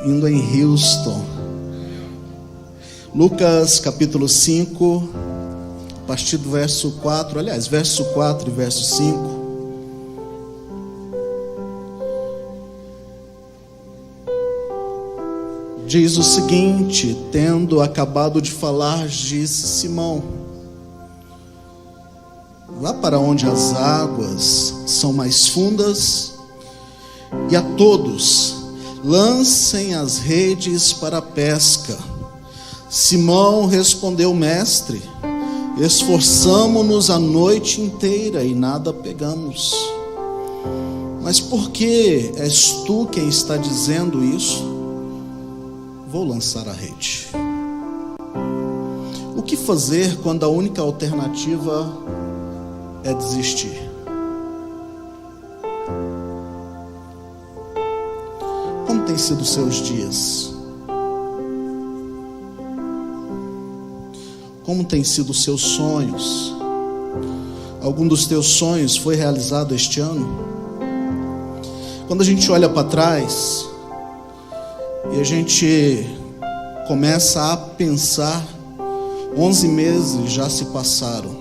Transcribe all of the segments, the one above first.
indo em Houston. Lucas capítulo 5, a partir do verso 4, aliás, verso 4 e verso 5. Diz o seguinte: tendo acabado de falar, disse Simão: vá para onde as águas são mais fundas, e a todos lancem as redes para a pesca. Simão respondeu: mestre, esforçamo-nos a noite inteira e nada pegamos. Mas por que és tu quem está dizendo isso? Vou lançar a rede. O que fazer quando a única alternativa é desistir? Como têm sido os seus dias? Como têm sido os seus sonhos? Algum dos teus sonhos foi realizado este ano? Quando a gente olha para trás e a gente começa a pensar, 11 meses já se passaram.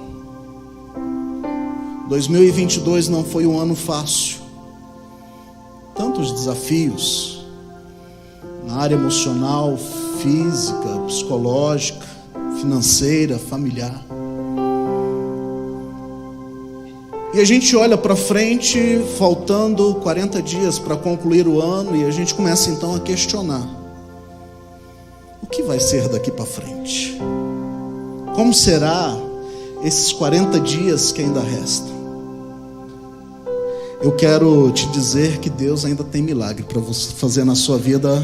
2022 não foi um ano fácil. Tantos desafios na área emocional, física, psicológica, financeira, familiar. E a gente olha para frente, faltando 40 dias para concluir o ano, e a gente começa então a questionar: o que vai ser daqui para frente? Como será esses 40 dias que ainda restam? Eu quero te dizer que Deus ainda tem milagre para você fazer na sua vida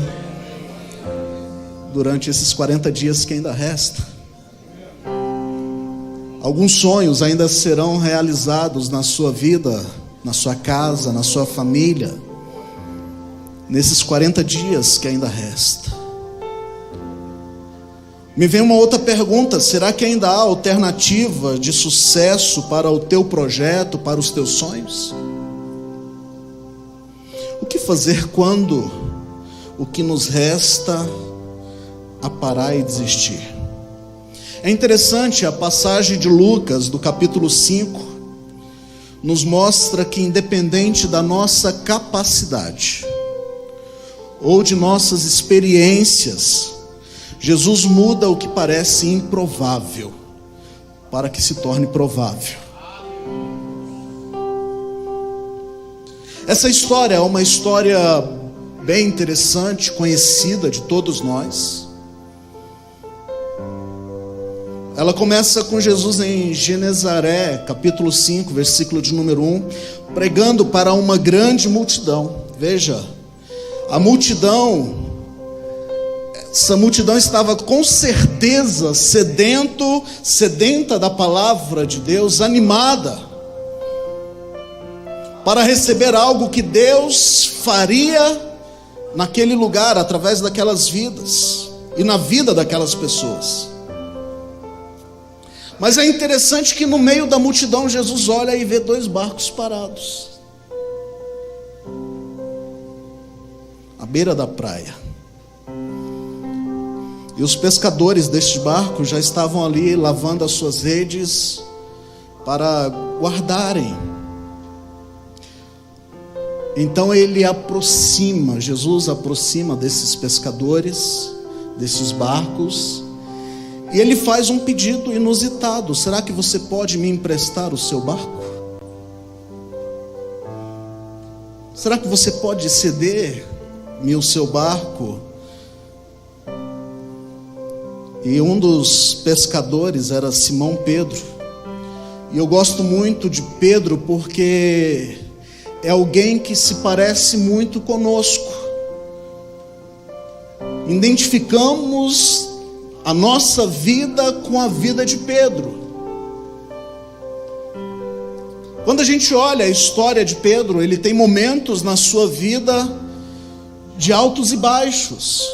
durante esses 40 dias que ainda restam. Alguns sonhos ainda serão realizados na sua vida, na sua casa, na sua família, nesses 40 dias que ainda resta. Me vem uma outra pergunta: será que ainda há alternativa de sucesso para o teu projeto, para os teus sonhos? O que fazer quando o que nos resta a parar e desistir? É interessante, a passagem de Lucas, do capítulo 5, nos mostra que independente da nossa capacidade ou de nossas experiências, Jesus muda o que parece improvável para que se torne provável. Essa história é uma história bem interessante, conhecida de todos nós. Ela começa com Jesus em Genezaré, capítulo 5, versículo de número 1, pregando para uma grande multidão. Veja, essa multidão estava com certeza sedenta da palavra de Deus, animada para receber algo que Deus faria naquele lugar, através daquelas vidas e na vida daquelas pessoas. Mas é interessante que no meio da multidão Jesus olha e vê 2 barcos parados à beira da praia. E os pescadores destes barcos já estavam ali lavando as suas redes para guardarem. Então Jesus aproxima desses pescadores, desses barcos, e ele faz um pedido inusitado: será que você pode me emprestar o seu barco? Será que você pode ceder-me o seu barco? E um dos pescadores era Simão Pedro. E eu gosto muito de Pedro porque é alguém que se parece muito conosco. Identificamos a nossa vida com a vida de Pedro. Quando a gente olha a história de Pedro, ele tem momentos na sua vida de altos e baixos.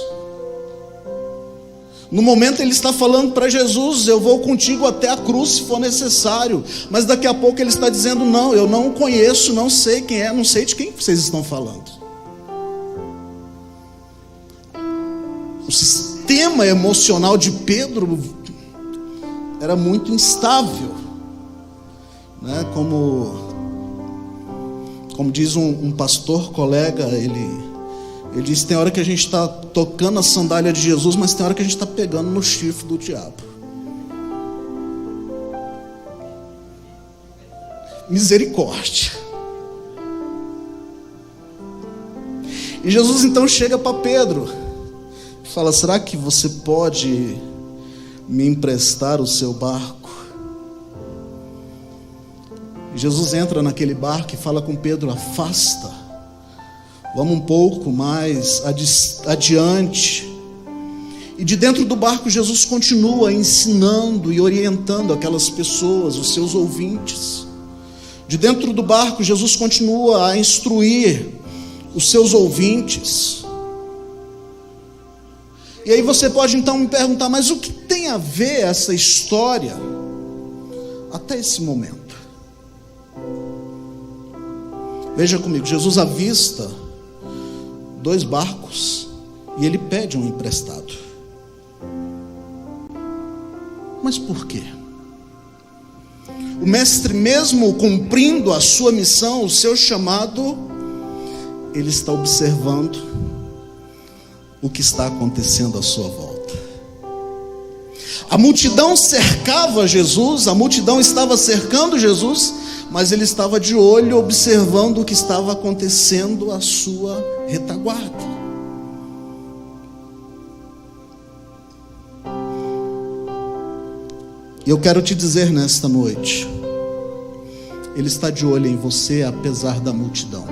No momento ele está falando para Jesus: eu vou contigo até a cruz se for necessário. Mas daqui a pouco ele está dizendo: não, eu não o conheço, não sei quem é, não sei de quem vocês estão falando. O sistema emocional de Pedro era muito instável, né? Como diz um pastor colega, ele diz: tem hora que a gente está tocando a sandália de Jesus, mas tem hora que a gente está pegando no chifre do diabo. Misericórdia. E Jesus então chega para Pedro e fala: será que você pode me emprestar o seu barco? E Jesus entra naquele barco e fala com Pedro: afasta, vamos um pouco mais adiante. E de dentro do barco Jesus continua ensinando e orientando aquelas pessoas, os seus ouvintes. De dentro do barco Jesus continua a instruir os seus ouvintes. E aí você pode então me perguntar: mas o que tem a ver essa história até esse momento? Veja comigo, Jesus avista 2 barcos e ele pede um emprestado. Mas por quê? O mestre, mesmo cumprindo a sua missão, o seu chamado, ele está observando o que está acontecendo à sua volta. A multidão cercava Jesus, a multidão estava cercando Jesus, mas ele estava de olho observando o que estava acontecendo à sua retaguarda. E eu quero te dizer nesta noite, ele está de olho em você apesar da multidão.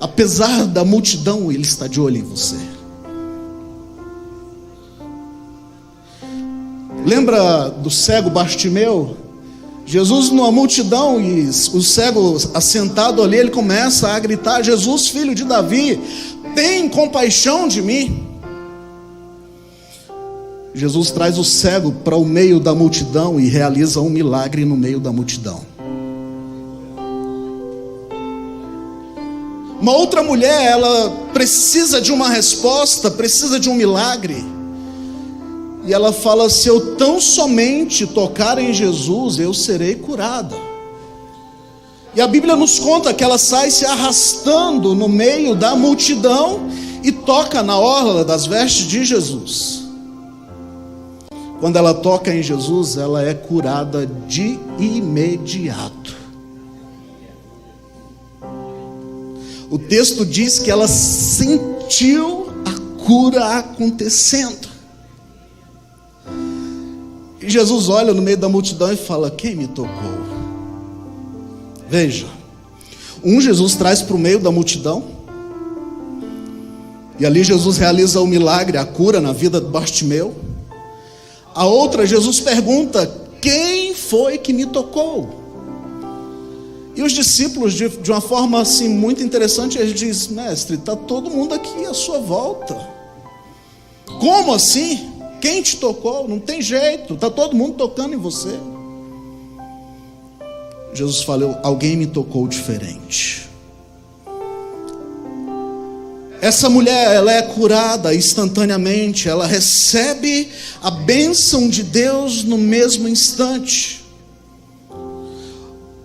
Apesar da multidão, ele está de olho em você. Lembra do cego Bartimeu? Jesus numa multidão, e o cego assentado ali, ele começa a gritar: Jesus, filho de Davi, tem compaixão de mim. Jesus traz o cego para o meio da multidão e realiza um milagre no meio da multidão. Uma outra mulher, ela precisa de uma resposta, precisa de um milagre. E ela fala: se eu tão somente tocar em Jesus, eu serei curada. E a Bíblia nos conta que ela sai se arrastando no meio da multidão e toca na orla das vestes de Jesus. Quando ela toca em Jesus, ela é curada de imediato. O texto diz que ela sentiu a cura acontecendo. E Jesus olha no meio da multidão e fala: quem me tocou? Veja, Jesus traz para o meio da multidão, e ali Jesus realiza o milagre, a cura na vida de Bartimeu. A outra, Jesus pergunta: quem foi que me tocou? E os discípulos, de uma forma assim muito interessante, eles dizem: mestre, está todo mundo aqui à sua volta. Como assim? Quem te tocou? Não tem jeito, está todo mundo tocando em você. Jesus falou: alguém me tocou diferente. Essa mulher, ela é curada instantaneamente, ela recebe a bênção de Deus no mesmo instante.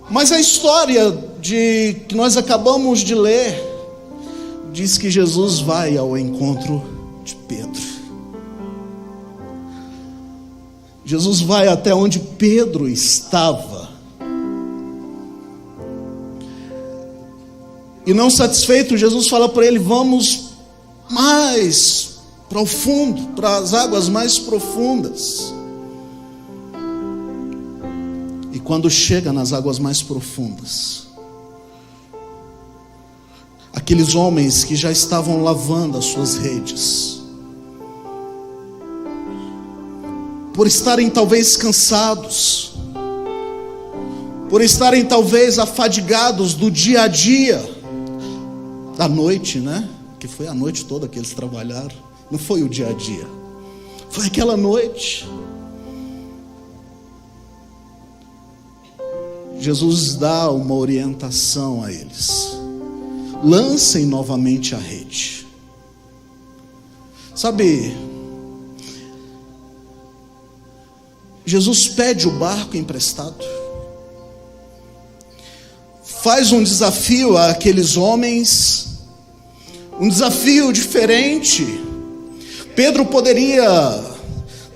Mas a história que nós acabamos de ler diz que Jesus vai ao encontro de Pedro. Jesus vai até onde Pedro estava. E não satisfeito, Jesus fala para ele: vamos mais para o fundo, para as águas mais profundas. E quando chega nas águas mais profundas, aqueles homens que já estavam lavando as suas redes, por estarem talvez cansados, por estarem talvez afadigados do dia a dia, da noite, né? Que foi a noite toda que eles trabalharam. Não foi o dia a dia, foi aquela noite. Jesus dá uma orientação a eles. lancem novamente a rede. Sabe, Jesus pede o barco emprestado, faz um desafio àqueles homens, um desafio diferente. Pedro poderia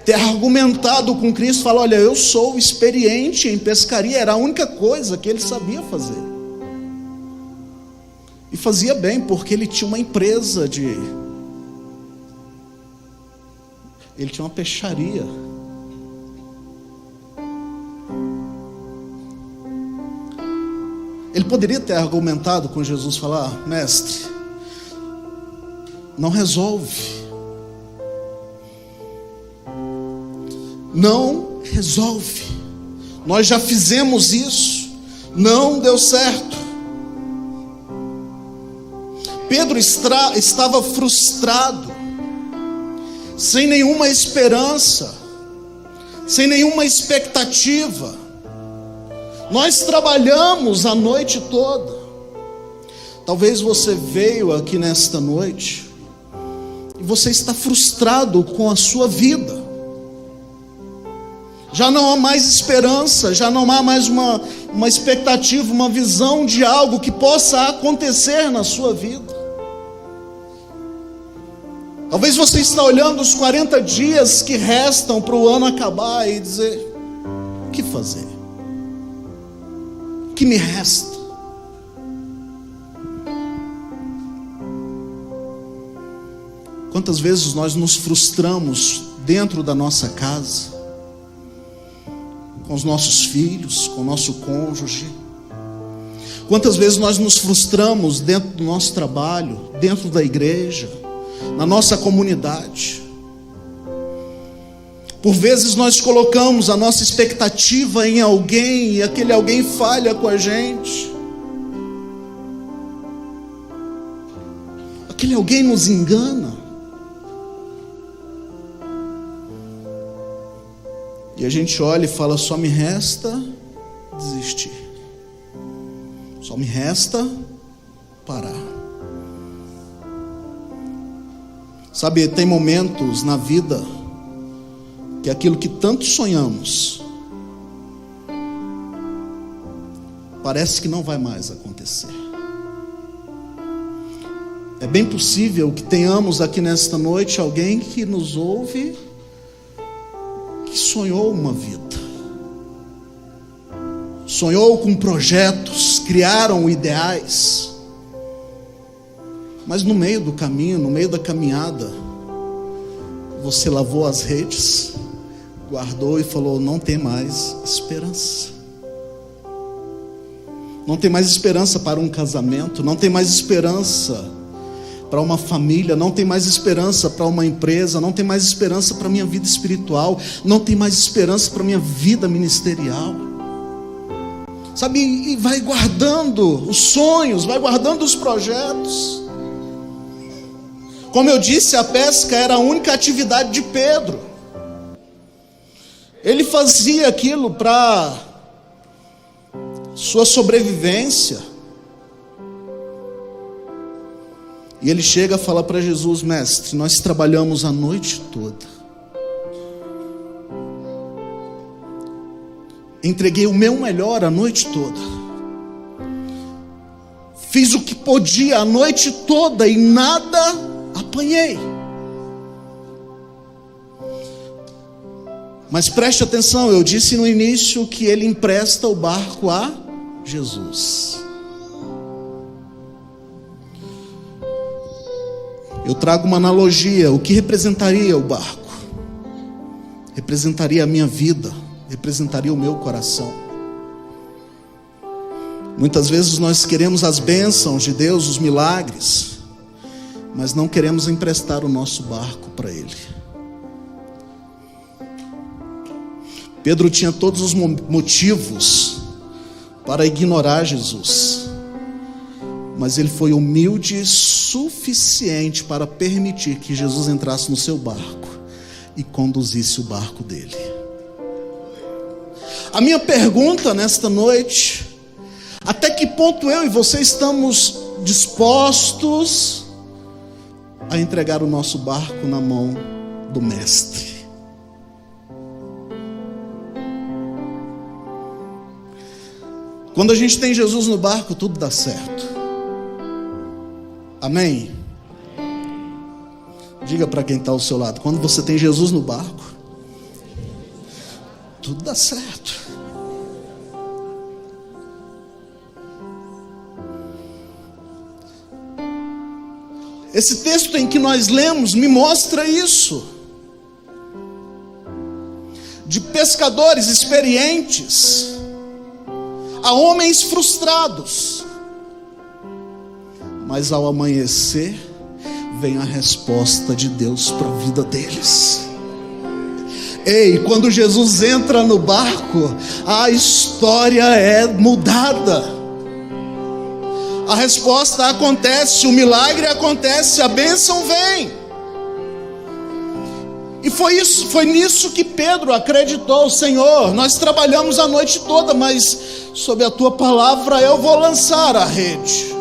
ter argumentado com Cristo, falar: olha, eu sou experiente em pescaria, era a única coisa que ele sabia fazer. E fazia bem, porque ele tinha uma empresa ele tinha uma peixaria. Ele poderia ter argumentado com Jesus, falar: mestre, não resolve. Não resolve. Nós já fizemos isso, não deu certo. Pedro estava frustrado, sem nenhuma esperança, sem nenhuma expectativa. Nós trabalhamos a noite toda. Talvez você veio aqui nesta noite e você está frustrado com a sua vida. Já não há mais esperança, já não há mais uma expectativa, uma visão de algo que possa acontecer na sua vida. Talvez você está olhando os 40 dias que restam para o ano acabar e dizer: o que fazer? O que me resta? Quantas vezes nós nos frustramos dentro da nossa casa, com os nossos filhos, com o nosso cônjuge? Quantas vezes nós nos frustramos dentro do nosso trabalho, dentro da igreja, na nossa comunidade? Por vezes nós colocamos a nossa expectativa em alguém e aquele alguém falha com a gente. Aquele alguém nos engana. E a gente olha e fala: só me resta desistir. Só me resta parar. Sabe, tem momentos na vida que aquilo que tanto sonhamos parece que não vai mais acontecer. É bem possível que tenhamos aqui nesta noite alguém que nos ouve, que sonhou uma vida, sonhou com projetos, criaram ideais, mas no meio do caminho, no meio da caminhada, você lavou as redes, guardou e falou: não tem mais esperança. Não tem mais esperança para um casamento, não tem mais esperança para uma família, não tem mais esperança para uma empresa, não tem mais esperança para a minha vida espiritual, não tem mais esperança para a minha vida ministerial. Sabe, e vai guardando os sonhos, vai guardando os projetos. Como eu disse, a pesca era a única atividade de Pedro. Ele fazia aquilo para sua sobrevivência. E ele chega a falar para Jesus: mestre, nós trabalhamos a noite toda, entreguei o meu melhor a noite toda, fiz o que podia a noite toda e nada apanhei. Mas preste atenção, eu disse no início que ele empresta o barco a Jesus. Eu trago uma analogia. O que representaria o barco? Representaria a minha vida, representaria o meu coração. Muitas vezes nós queremos as bênçãos de Deus, os milagres, mas não queremos emprestar o nosso barco para Ele. Pedro tinha todos os motivos para ignorar Jesus, mas ele foi humilde suficiente para permitir que Jesus entrasse no seu barco e conduzisse o barco dele. A minha pergunta nesta noite: até que ponto eu e você estamos dispostos a entregar o nosso barco na mão do Mestre. Quando a gente tem Jesus no barco, tudo dá certo. Amém? Diga para quem está ao seu lado: quando você tem Jesus no barco, tudo dá certo. Esse texto em que nós lemos me mostra isso. De pescadores experientes a homens frustrados. Mas ao amanhecer, vem a resposta de Deus para a vida deles. Ei, quando Jesus entra no barco, a história é mudada. A resposta acontece, o milagre acontece, a bênção vem. E foi nisso que Pedro acreditou: Senhor, nós trabalhamos a noite toda, mas sob a tua palavra eu vou lançar a rede.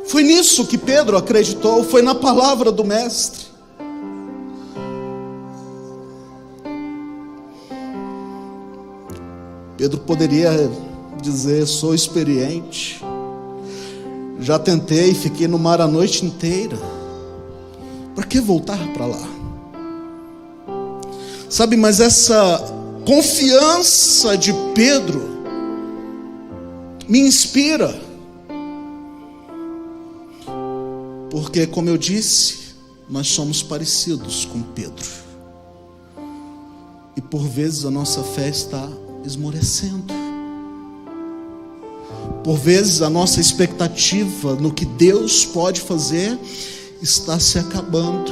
Foi nisso que Pedro acreditou, foi na palavra do Mestre. Pedro poderia dizer: sou experiente, já tentei, fiquei no mar a noite inteira, para que voltar para lá? Sabe, mas essa confiança de Pedro me inspira, porque, como eu disse, nós somos parecidos com Pedro, e por vezes a nossa fé está esmorecendo. Por vezes a nossa expectativa no que Deus pode fazer está se acabando.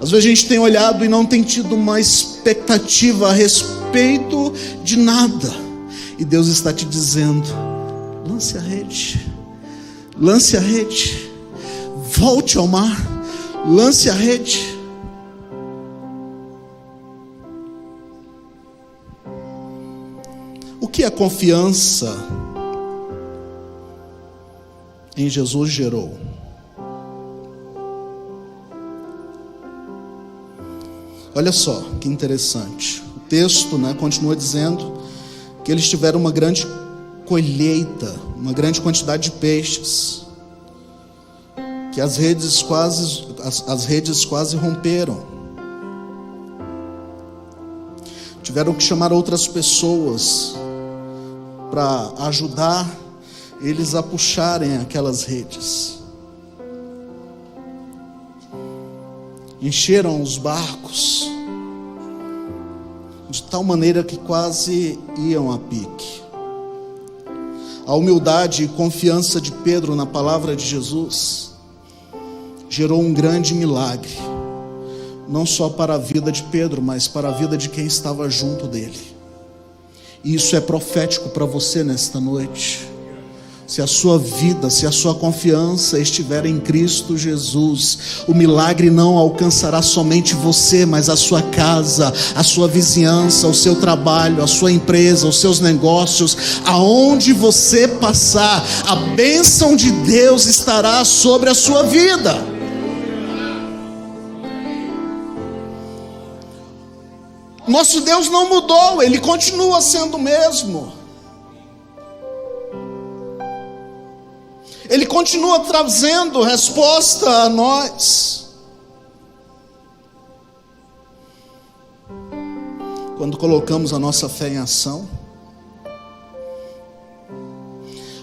Às vezes a gente tem olhado e não tem tido uma expectativa a respeito de nada, e Deus está te dizendo: lance a rede, lance a rede, volte ao mar, lance a rede. O que a confiança em Jesus gerou? Olha só que interessante. O texto, continua dizendo que eles tiveram uma grande colheita, uma grande quantidade de peixes, que as redes quase romperam. Tiveram que chamar outras pessoas para ajudar eles a puxarem aquelas redes. Encheram os barcos de tal maneira que quase iam a pique. A humildade e confiança de Pedro na palavra de Jesus gerou um grande milagre, não só para a vida de Pedro, mas para a vida de quem estava junto dele. E isso é profético para você nesta noite. Se a sua vida, se a sua confiança estiver em Cristo Jesus, o milagre não alcançará somente você, mas a sua casa, a sua vizinhança, o seu trabalho, a sua empresa, os seus negócios. Aonde você passar, a bênção de Deus estará sobre a sua vida. Nosso Deus não mudou, Ele continua sendo o mesmo. Ele continua trazendo resposta a nós. Quando colocamos a nossa fé em ação,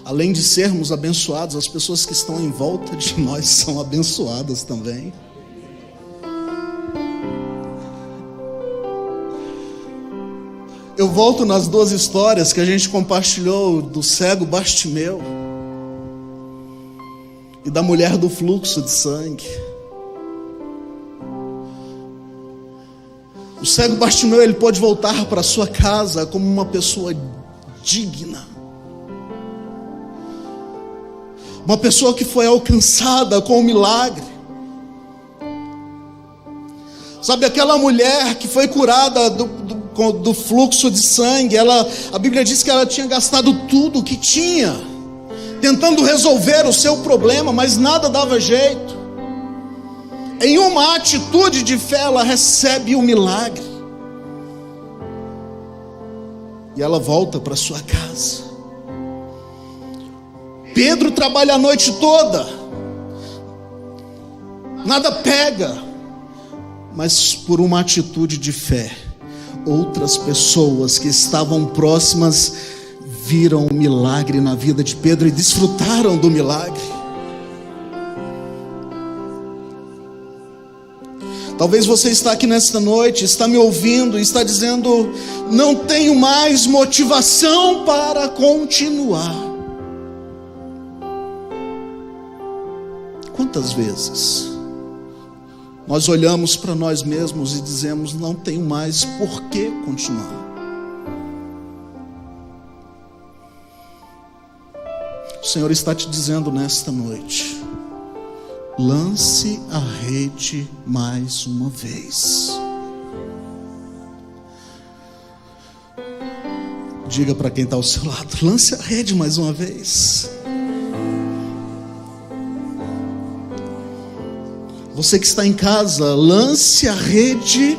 além de sermos abençoados, as pessoas que estão em volta de nós são abençoadas também. Eu volto nas duas histórias que a gente compartilhou, do cego Bartimeu e da mulher do fluxo de sangue. O cego Bartimeu, ele pôde voltar para sua casa como uma pessoa digna, uma pessoa que foi alcançada com um milagre. Sabe, aquela mulher que foi curada do fluxo de sangue. A Bíblia diz que ela tinha gastado tudo o que tinha, tentando resolver o seu problema, mas nada dava jeito. Em uma atitude de fé, ela recebe o milagre. E ela volta para sua casa. Pedro trabalha a noite toda, nada pega, mas por uma atitude de fé, outras pessoas que estavam próximas viram o milagre na vida de Pedro e desfrutaram do milagre. Talvez você está aqui nesta noite, está me ouvindo e está dizendo: não tenho mais motivação para continuar. Quantas vezes nós olhamos para nós mesmos e dizemos: não tenho mais por que continuar? O Senhor está te dizendo nesta noite: lance a rede mais uma vez. Diga para quem está ao seu lado: lance a rede mais uma vez. Você que está em casa, lance a rede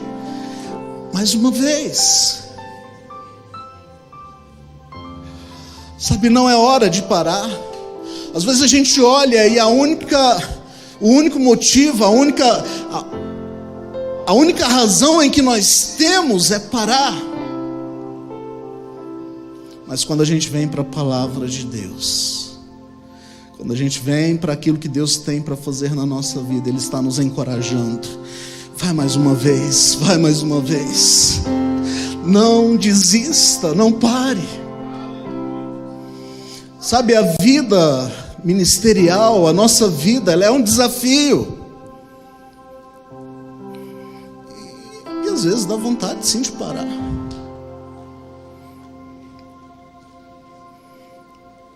mais uma vez. Sabe, não é hora de parar. Às vezes a gente olha e o único motivo, a única razão em que nós temos é parar. Mas quando a gente vem para a palavra de Deus, quando a gente vem para aquilo que Deus tem para fazer na nossa vida, Ele está nos encorajando. Vai mais uma vez, vai mais uma vez. Não desista, não pare. Sabe, a vida ministerial, a nossa vida, ela é um desafio. E às vezes dá vontade sim de parar.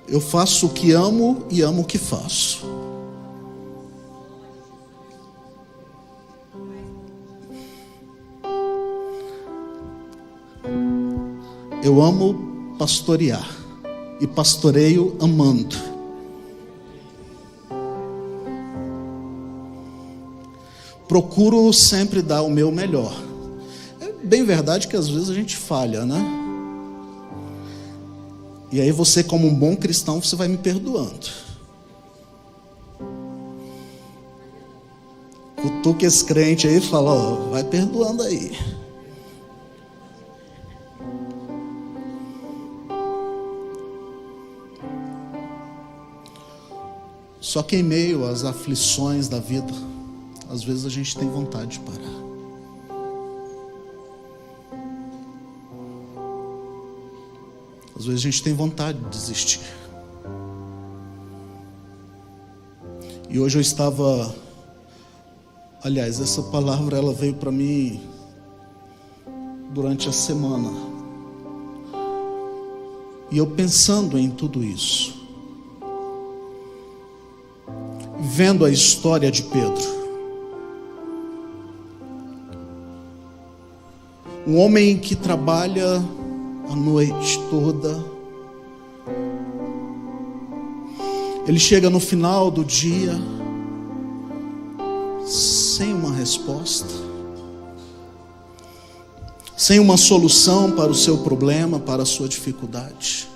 Eu faço o que amo e amo o que faço. Eu amo pastorear e pastoreio amando. Procuro sempre dar o meu melhor. É bem verdade que às vezes a gente falha, né? E aí você, como um bom cristão, você vai me perdoando. Cutuca esse crente aí e fala: ó, vai perdoando aí. Só que em meio às aflições da vida, às vezes a gente tem vontade de parar. Às vezes a gente tem vontade de desistir. E hoje eu estava... Aliás, essa palavra ela veio para mim durante a semana. E eu pensando em tudo isso, vendo a história de Pedro, um homem que trabalha a noite toda, ele chega no final do dia sem uma resposta, sem uma solução para o seu problema, para a sua dificuldade.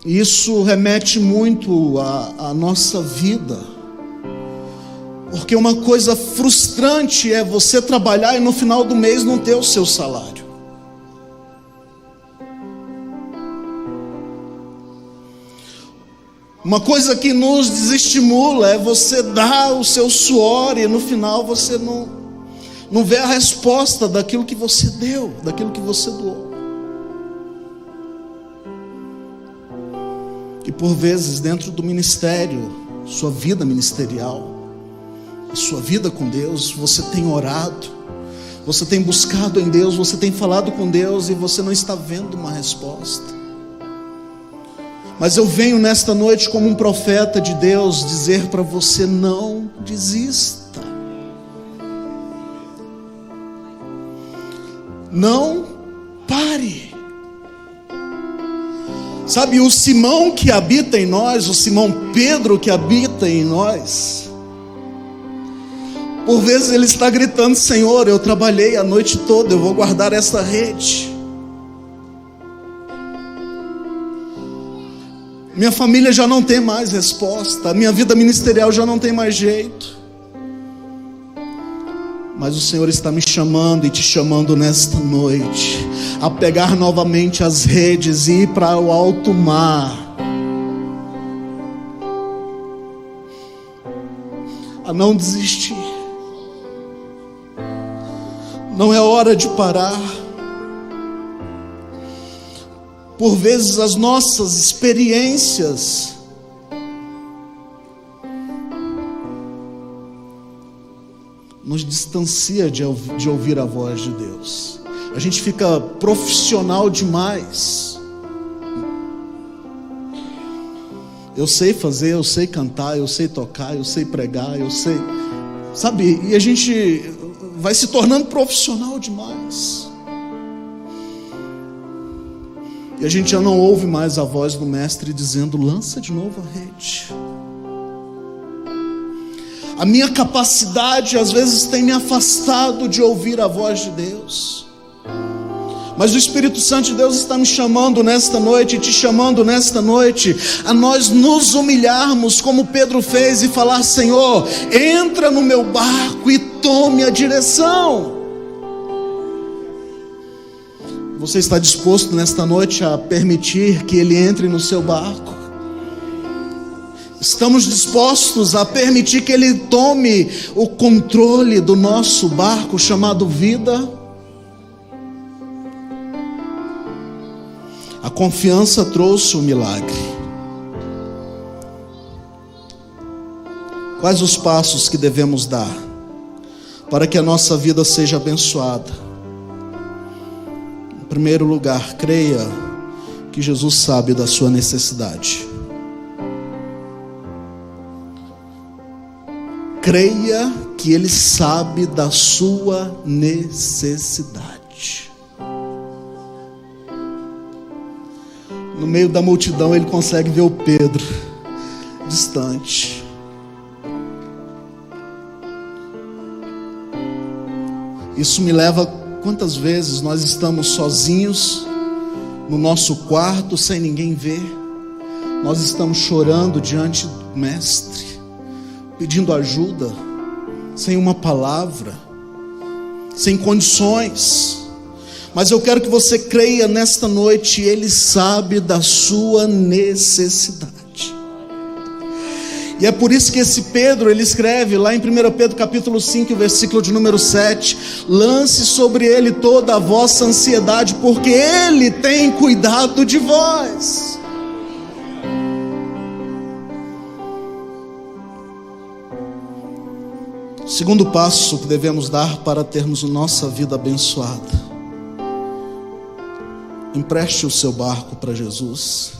Isso remete muito à nossa vida. Porque uma coisa frustrante é você trabalhar e no final do mês não ter o seu salário. Uma coisa que nos desestimula é você dar o seu suor e no final você não vê a resposta daquilo que você deu, daquilo que você doou. E por vezes dentro do ministério, sua vida ministerial, a sua vida com Deus, você tem orado, você tem buscado em Deus, você tem falado com Deus e você não está vendo uma resposta. Mas eu venho nesta noite como um profeta de Deus dizer para você: não desista. Não pare. Sabe, o Simão que habita em nós, o Simão Pedro que habita em nós, por vezes ele está gritando: Senhor, eu trabalhei a noite toda, eu vou guardar essa rede. Minha família já não tem mais resposta, a minha vida ministerial já não tem mais jeito. Mas o Senhor está me chamando e te chamando nesta noite a pegar novamente as redes e ir para o alto mar, a não desistir. Não é hora de parar. Por vezes as nossas experiências nos distancia de ouvir a voz de Deus. A gente fica profissional demais. Eu sei fazer, eu sei cantar, eu sei tocar, eu sei pregar, eu sei, sabe? E a gente vai se tornando profissional demais. E a gente já não ouve mais a voz do mestre dizendo: lança de novo a rede. A minha capacidade às vezes tem me afastado de ouvir a voz de Deus. Mas o Espírito Santo de Deus está me chamando nesta noite, te chamando nesta noite, a nós nos humilharmos como Pedro fez e falar: Senhor, entra no meu barco e tome a direção. Você está disposto nesta noite a permitir que Ele entre no seu barco? Estamos dispostos a permitir que Ele tome o controle do nosso barco chamado vida? A confiança trouxe o milagre. Quais os passos que devemos dar para que a nossa vida seja abençoada? Em primeiro lugar, creia que Jesus sabe da sua necessidade. Creia que Ele sabe da sua necessidade. No meio da multidão Ele consegue ver o Pedro distante. Isso me leva: quantas vezes nós estamos sozinhos no nosso quarto sem ninguém ver? Nós estamos chorando diante do mestre, pedindo ajuda, sem uma palavra, sem condições. Mas eu quero que você creia nesta noite: Ele sabe da sua necessidade. E é por isso que esse Pedro, ele escreve lá em 1 Pedro capítulo 5, versículo de número 7: lance sobre Ele toda a vossa ansiedade, porque Ele tem cuidado de vós. Segundo passo que devemos dar para termos a nossa vida abençoada: empreste o seu barco para Jesus.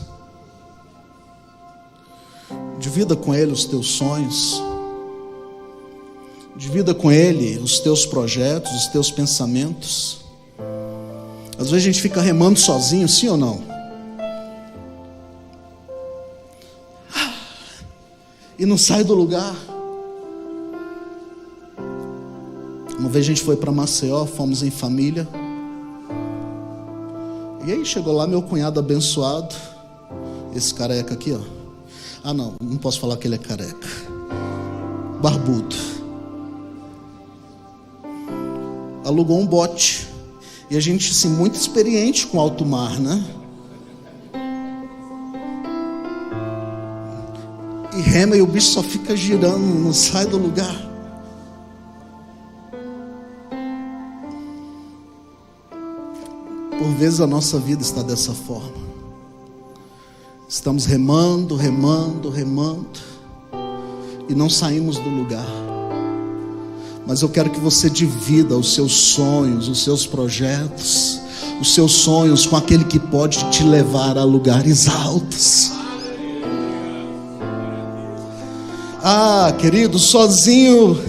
Divida com Ele os teus sonhos. Divida com Ele os teus projetos, os teus pensamentos. Às vezes a gente fica remando sozinho, sim ou não? E não sai do lugar. Uma vez a gente foi para Maceió, fomos em família. E aí chegou lá meu cunhado abençoado, esse careca aqui, ó. Ah, não posso falar que ele é careca. Barbudo. Alugou um bote. E a gente, assim, muito experiente com alto mar, né? E rema e o bicho só fica girando, não sai do lugar. Por vezes a nossa vida está dessa forma. Estamos remando, e não saímos do lugar. Mas eu quero que você divida os seus sonhos, os seus projetos, os seus sonhos com aquele que pode te levar a lugares altos. Ah, querido, sozinho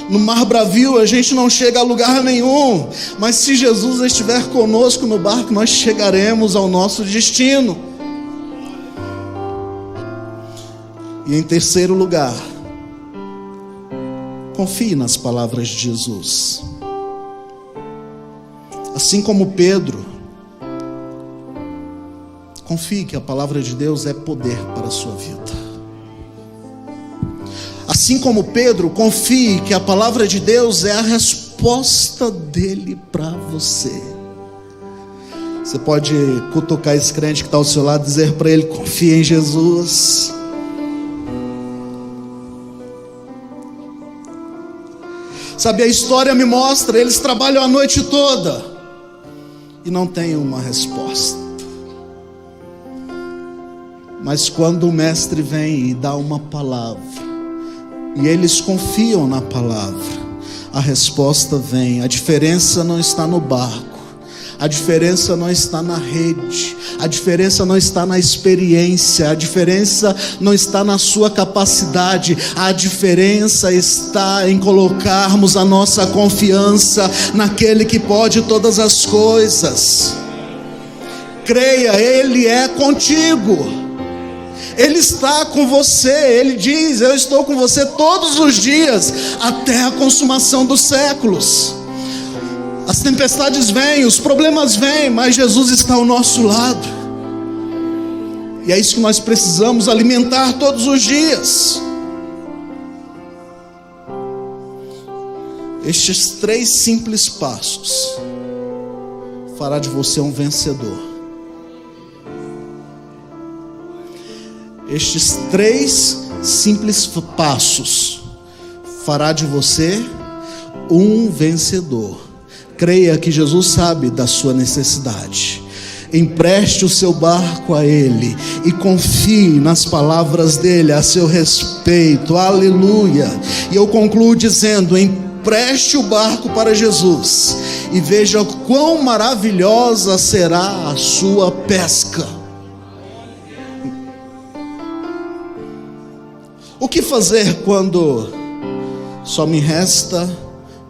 no mar bravio a gente não chega a lugar nenhum, mas se Jesus estiver conosco no barco, nós chegaremos ao nosso destino. E em terceiro lugar, confie nas palavras de Jesus. Assim como Pedro, confie que a palavra de Deus é poder para a sua vida. Assim como Pedro, confie que a palavra de Deus é a resposta dele para você. Você pode cutucar esse crente que está ao seu lado e dizer para ele: confia em Jesus. Sabe, a história me mostra, eles trabalham a noite toda e não tem uma resposta. Mas quando o mestre vem e dá uma palavra, e eles confiam na palavra, a resposta vem. A diferença não está no barco, a diferença não está na rede, a diferença não está na experiência, a diferença não está na sua capacidade, a diferença está em colocarmos a nossa confiança naquele que pode todas as coisas. Creia, Ele é contigo, Ele está com você. Ele diz: eu estou com você todos os dias, até a consumação dos séculos. As tempestades vêm, os problemas vêm, mas Jesus está ao nosso lado. E é isso que nós precisamos alimentar todos os dias. Estes 3 simples passos fará de você um vencedor. Estes 3 simples passos fará de você um vencedor. Creia que Jesus sabe da sua necessidade. Empreste o seu barco a Ele e confie nas palavras dEle a seu respeito. Aleluia. E eu concluo dizendo: empreste o barco para Jesus e veja quão maravilhosa será a sua pesca. O que fazer quando só me resta